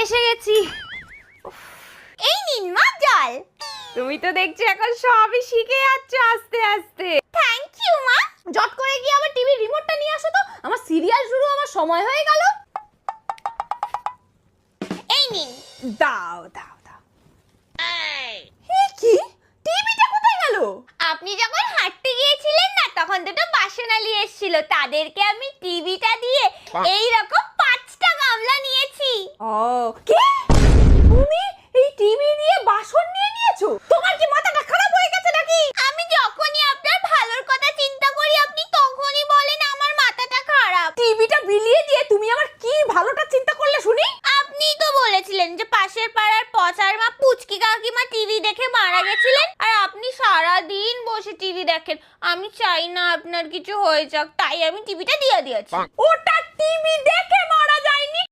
এসে গেছি। এই নিন মা জল। তুমি তো দেখছি এখন সবই শিখে যাচ্ছ আস্তে আস্তে। থ্যাংক ইউ মা। জট করে গিয়ে আবার টিভি রিমোটটা নিয়ে আসো তো, আমার সিরিয়াল শুরু আমার সময় হয়ে গেল। এই নিন। দাও দাও দাও। কি টিভিটা কোথায় গেল? আপনি যখন হাঁটতে গিয়েছিলেন না, তখন দুটো বাসনালি এসেছিল, তাদেরকে আমি টিভিটা দিয়ে এই রকম 5টা গামলা নিয়েছি। ও কি, তুমি এই টিভি দিয়ে বাসন নিয়ে নিয়েছো? তোমার কি মাথাটা খারাপ হয়ে গেছে নাকি? আমি যখনই আপনার ভালোর কথা চিন্তা করি, আপনি তখনই বলেন আমার মাথাটা খারাপ। টিভিটা বিলিয়ে দিয়ে তুমি আমার কি ভালোটা চিন্তা করলে শুনি? আপনিই তো বলেছিলেন যে পাশের পাড়ার পচার মা পুচকি কাকিমা টিভি দেখে মারা গেছিলেন, আর আপনি সারা দিন বসে টিভি দেখেন। আমি চাই না আপনার কিছু হয়ে যাক, তাই আমি টিভিটা দিয়ে দিয়েছি। ওটা টিভি দেখে মারা যায়নি,